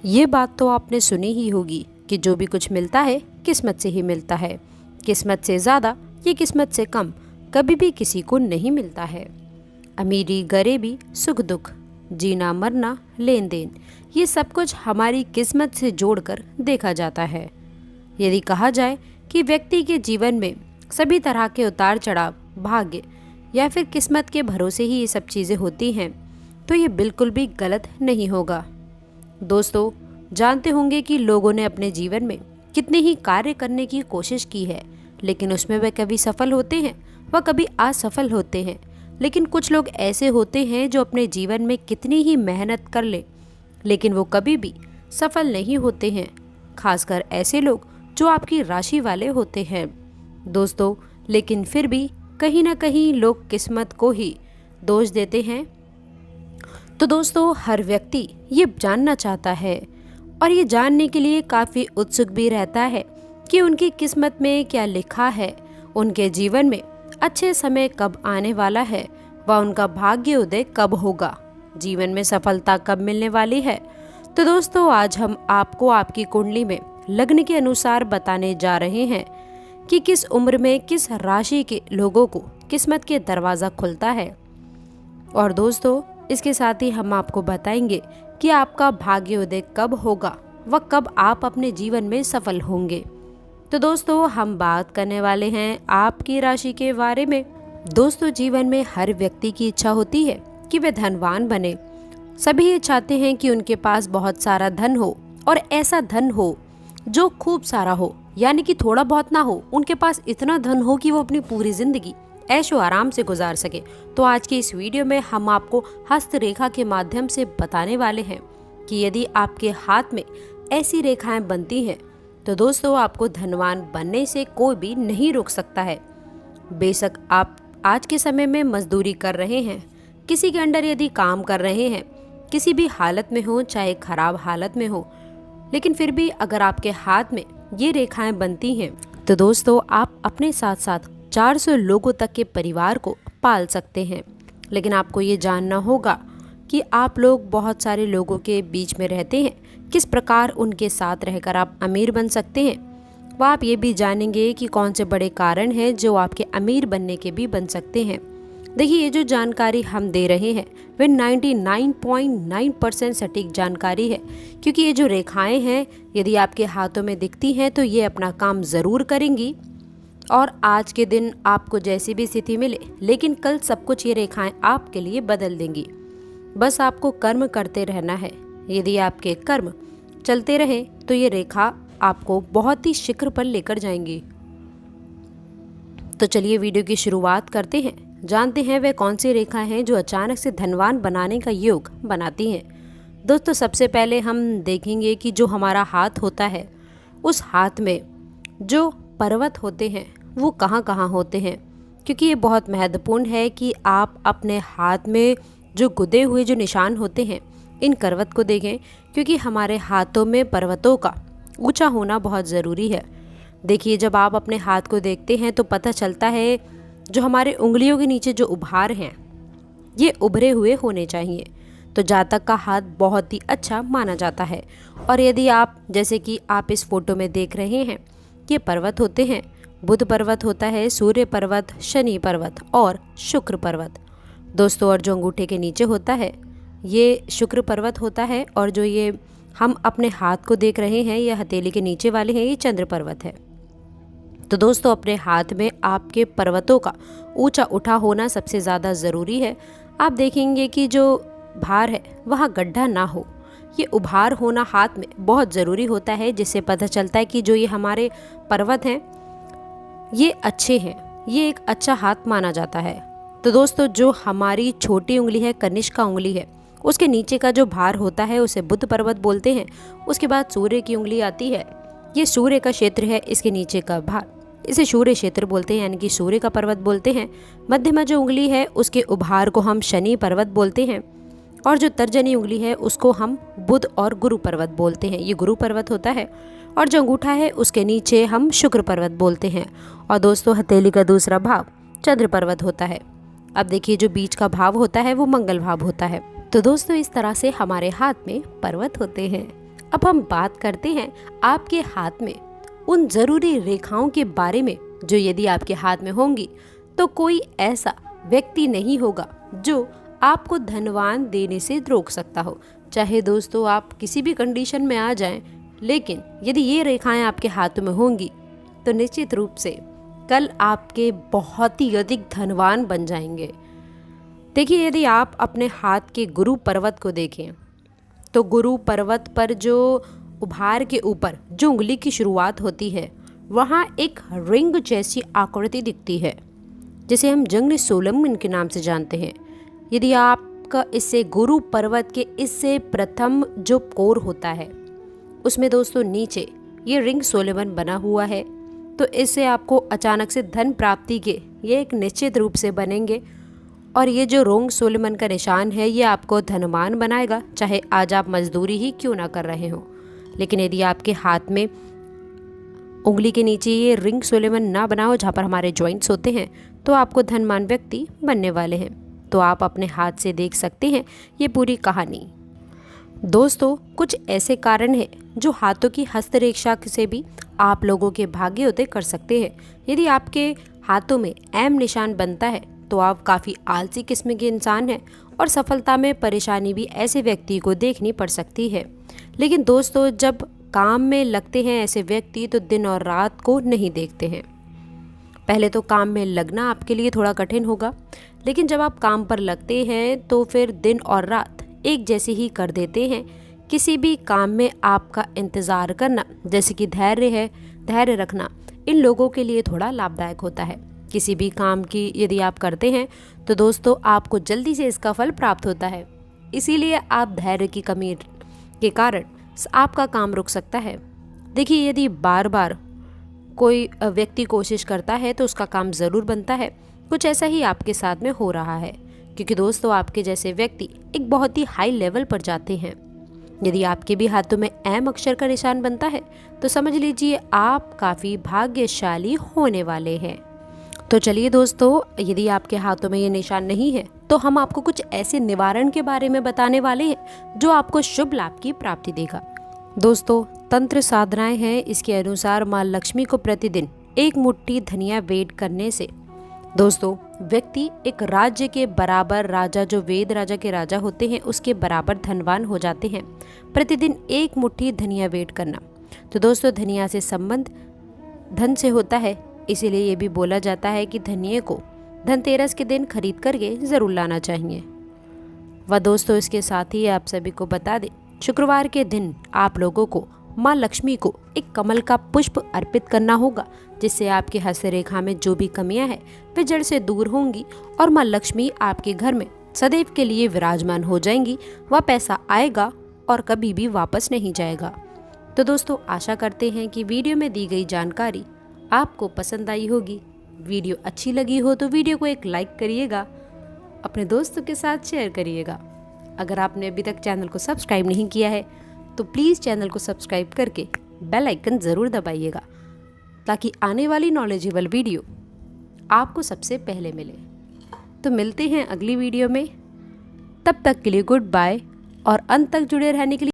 ये बात तो आपने सुनी ही होगी कि जो भी कुछ मिलता है किस्मत से ही मिलता है। किस्मत से ज़्यादा या किस्मत से कम कभी भी किसी को नहीं मिलता है। अमीरी गरीबी सुख दुख जीना मरना लेन देन ये सब कुछ हमारी किस्मत से जोड़कर देखा जाता है। यदि कहा जाए कि व्यक्ति के जीवन में सभी तरह के उतार चढ़ाव भाग्य या फिर किस्मत के भरोसे ही ये सब चीज़ें होती हैं तो ये बिल्कुल भी गलत नहीं होगा। दोस्तों, जानते होंगे कि लोगों ने अपने जीवन में कितने ही कार्य करने की कोशिश की है, लेकिन उसमें वे कभी सफल होते हैं व कभी असफल होते हैं। लेकिन कुछ लोग ऐसे होते हैं जो अपने जीवन में कितनी ही मेहनत कर ले लेकिन वो कभी भी सफल नहीं होते हैं, खासकर ऐसे लोग जो आपकी राशि वाले होते हैं। दोस्तों, लेकिन फिर भी कहीं ना कहीं लोग किस्मत को ही दोष देते हैं। तो दोस्तों, हर व्यक्ति ये जानना चाहता है और ये जानने के लिए काफ़ी उत्सुक भी रहता है कि उनकी किस्मत में क्या लिखा है, उनके जीवन में अच्छे समय कब आने वाला है व उनका भाग्य उदय कब होगा, जीवन में सफलता कब मिलने वाली है। तो दोस्तों, आज हम आपको आपकी कुंडली में लग्न के अनुसार बताने जा रहे हैं कि किस उम्र में किस राशि के लोगों को किस्मत के दरवाज़ा खुलता है। और दोस्तों, इसके साथ ही हम आपको बताएंगे कि आपका भाग्य उदय कब होगा व कब आप अपने जीवन में सफल होंगे। तो दोस्तों, हम बात करने वाले हैं आपकी राशि के बारे में। दोस्तों, जीवन में हर व्यक्ति की इच्छा होती है कि वे धनवान बने। सभी ये चाहते हैं कि उनके पास बहुत सारा धन हो और ऐसा धन हो जो खूब सारा हो, यानी कि थोड़ा बहुत ना हो, उनके पास इतना धन हो कि वो अपनी पूरी जिंदगी ऐशो आराम से गुजार सके। तो आज की इस वीडियो में हम आपको हस्तरेखा के माध्यम से बताने वाले हैं कि यदि आपके हाथ में ऐसी रेखाएं बनती हैं तो दोस्तों, आपको धनवान बनने से कोई भी नहीं रोक सकता है। बेशक आप आज के समय में मजदूरी कर रहे हैं, किसी के अंडर यदि काम कर रहे हैं, किसी भी हालत में हो, चाहे खराब हालत में हो, लेकिन फिर भी अगर आपके हाथ में ये रेखाएं बनती हैं तो दोस्तों, आप अपने साथ साथ 400 लोगों तक के परिवार को पाल सकते हैं। लेकिन आपको ये जानना होगा कि आप लोग बहुत सारे लोगों के बीच में रहते हैं, किस प्रकार उनके साथ रहकर आप अमीर बन सकते हैं। वह आप ये भी जानेंगे कि कौन से बड़े कारण हैं जो आपके अमीर बनने के भी बन सकते हैं। देखिए, ये जो जानकारी हम दे रहे हैं वे 99.9% सटीक जानकारी है, क्योंकि ये जो रेखाएं हैं यदि आपके हाथों में दिखती हैं तो ये अपना काम ज़रूर करेंगी। और आज के दिन आपको जैसी भी स्थिति मिले, लेकिन कल सब कुछ ये रेखाएं आपके लिए बदल देंगी। बस आपको कर्म करते रहना है। यदि आपके कर्म चलते रहे तो ये रेखा आपको बहुत ही शिखर पर लेकर जाएंगी। तो चलिए वीडियो की शुरुआत करते हैं। जानते हैं वे कौन सी रेखाएं हैं जो अचानक से धनवान बनाने का योग बनाती हैं। दोस्तों, सबसे पहले हम देखेंगे कि जो हमारा हाथ होता है, उस हाथ में जो पर्वत होते हैं वो कहाँ कहाँ होते हैं, क्योंकि ये बहुत महत्वपूर्ण है कि आप अपने हाथ में जो गुदे हुए जो निशान होते हैं इन करवत को देखें, क्योंकि हमारे हाथों में पर्वतों का ऊंचा होना बहुत ज़रूरी है। देखिए, जब आप अपने हाथ को देखते हैं तो पता चलता है जो हमारे उंगलियों के नीचे जो उभार हैं ये उभरे हुए होने चाहिए। तो जातक का हाथ बहुत ही अच्छा माना जाता है। और यदि आप, जैसे कि आप इस फोटो में देख रहे हैं, ये पर्वत होते हैं। बुध पर्वत होता है, सूर्य पर्वत, शनि पर्वत और शुक्र पर्वत। दोस्तों, और जो अंगूठे के नीचे होता है ये शुक्र पर्वत होता है, और जो ये हम अपने हाथ को देख रहे हैं ये हथेली के नीचे वाले हैं, ये चंद्र पर्वत है। तो दोस्तों, अपने हाथ में आपके पर्वतों का ऊंचा उठा होना सबसे ज़्यादा ज़रूरी है। आप देखेंगे कि जो भार है वहाँ गड्ढा ना हो, ये उभार होना हाथ में बहुत ज़रूरी होता है, जिससे पता चलता है कि जो ये हमारे पर्वत हैं ये अच्छे हैं, ये एक अच्छा हाथ माना जाता है। तो दोस्तों, जो हमारी छोटी उंगली है, कनिष्का उंगली है, उसके नीचे का जो भार होता है उसे बुध पर्वत बोलते हैं। उसके बाद सूर्य की उंगली आती है, ये सूर्य का क्षेत्र है, इसके नीचे का भार इसे सूर्य क्षेत्र बोलते हैं, यानी कि सूर्य का पर्वत बोलते हैं। मध्यमा जो उंगली है उसके उभार को हम शनि पर्वत बोलते हैं, और जो तर्जनी उंगली है उसको हम बुध और गुरु पर्वत बोलते हैं, ये गुरु पर्वत होता है। और जो अंगूठा है उसके नीचे हम शुक्र पर्वत बोलते हैं। और दोस्तों, हथेली का दूसरा भाव चंद्र पर्वत होता है। अब देखिए, जो बीच का भाव होता है वो मंगल भाव होता है। तो दोस्तों, इस तरह से हमारे हाथ में पर्वत होते हैं। अब हम बात करते हैं आपके हाथ में उन ज़रूरी रेखाओं के बारे में जो यदि आपके हाथ में होंगी तो कोई ऐसा व्यक्ति नहीं होगा जो आपको धनवान देने से रोक सकता हो। चाहे दोस्तों आप किसी भी कंडीशन में आ जाएं, लेकिन यदि ये रेखाएं आपके हाथों में होंगी तो निश्चित रूप से कल आपके बहुत ही अधिक धनवान बन जाएंगे। देखिए, यदि आप अपने हाथ के गुरु पर्वत को देखें तो गुरु पर्वत पर जो उभार के ऊपर जो उंगली की शुरुआत होती है वहाँ एक रिंग जैसी आकृति दिखती है, जिसे हम जंग सोलोमन के नाम से जानते हैं। यदि आपका इससे गुरु पर्वत के इससे प्रथम जो कोर होता है उसमें दोस्तों नीचे ये रिंग सोलोमन बना हुआ है, तो इससे आपको अचानक से धन प्राप्ति के ये एक निश्चित रूप से बनेंगे। और ये जो रिंग सोलोमन का निशान है ये आपको धनवान बनाएगा, चाहे आज आप मजदूरी ही क्यों ना कर रहे हो। लेकिन यदि आपके हाथ में उंगली के नीचे ये रिंग सोलोमन ना बना हो, जहाँ पर हमारे जॉइंट्स होते हैं, तो आपको धनवान व्यक्ति बनने वाले हैं। तो आप अपने हाथ से देख सकते हैं ये पूरी कहानी। दोस्तों, कुछ ऐसे कारण हैं जो हाथों की हस्तरेखा से भी आप लोगों के भाग्य उदय कर सकते हैं। यदि आपके हाथों में एम निशान बनता है तो आप काफ़ी आलसी किस्म के इंसान हैं और सफलता में परेशानी भी ऐसे व्यक्ति को देखनी पड़ सकती है। लेकिन दोस्तों, जब काम में लगते हैं ऐसे व्यक्ति तो दिन और रात को नहीं देखते हैं। पहले तो काम में लगना आपके लिए थोड़ा कठिन होगा, लेकिन जब आप काम पर लगते हैं तो फिर दिन और रात एक जैसे ही कर देते हैं। किसी भी काम में आपका इंतज़ार करना, जैसे कि धैर्य है, धैर्य रखना इन लोगों के लिए थोड़ा लाभदायक होता है। किसी भी काम की यदि आप करते हैं तो दोस्तों आपको जल्दी से इसका फल प्राप्त होता है। इसीलिए आप धैर्य की कमी के कारण आपका काम रुक सकता है। देखिए, यदि बार बार कोई व्यक्ति कोशिश करता है तो उसका काम ज़रूर बनता है। कुछ ऐसा ही आपके साथ में हो रहा है, क्योंकि दोस्तों आपके जैसे व्यक्ति एक बहुत ही हाई लेवल पर जाते हैं। यदि आपके भी हाथों में एम अक्षर का निशान बनता है तो समझ लीजिए आप काफ़ी भाग्यशाली होने वाले हैं। तो चलिए दोस्तों, यदि आपके हाथों में ये निशान नहीं है तो हम आपको कुछ ऐसे निवारण के बारे में बताने वाले हैं जो आपको शुभ लाभ की प्राप्ति देगा। दोस्तों, तंत्र साधनाएं हैं। इसके अनुसार माँ लक्ष्मी को प्रतिदिन एक मुट्ठी धनिया भेंट करने से दोस्तों व्यक्ति एक राज्य के बराबर, राजा जो वेद राजा के राजा होते हैं उसके बराबर धनवान हो जाते हैं। प्रतिदिन एक मुट्ठी धनिया भेंट करना। तो दोस्तों, धनिया से संबंध धन से होता है, इसीलिए ये भी बोला जाता है कि धनिये को धनतेरस के दिन खरीद करके ज़रूर लाना चाहिए। वह दोस्तों, इसके साथ ही आप सभी को बता दें, शुक्रवार के दिन आप लोगों को माँ लक्ष्मी को एक कमल का पुष्प अर्पित करना होगा, जिससे आपके हस्तरेखा में जो भी कमियां हैं वे जड़ से दूर होंगी और माँ लक्ष्मी आपके घर में सदैव के लिए विराजमान हो जाएंगी। वह पैसा आएगा और कभी भी वापस नहीं जाएगा। तो दोस्तों, आशा करते हैं कि वीडियो में दी गई जानकारी आपको पसंद आई होगी। वीडियो अच्छी लगी हो तो वीडियो को एक लाइक करिएगा, अपने दोस्तों के साथ शेयर करिएगा। अगर आपने अभी तक चैनल को सब्सक्राइब नहीं किया है तो प्लीज़ चैनल को सब्सक्राइब करके बेल आइकन ज़रूर दबाइएगा, ताकि आने वाली नॉलेजेबल वीडियो आपको सबसे पहले मिले। तो मिलते हैं अगली वीडियो में, तब तक के लिए गुड बाय और अंत तक जुड़े रहने के लिए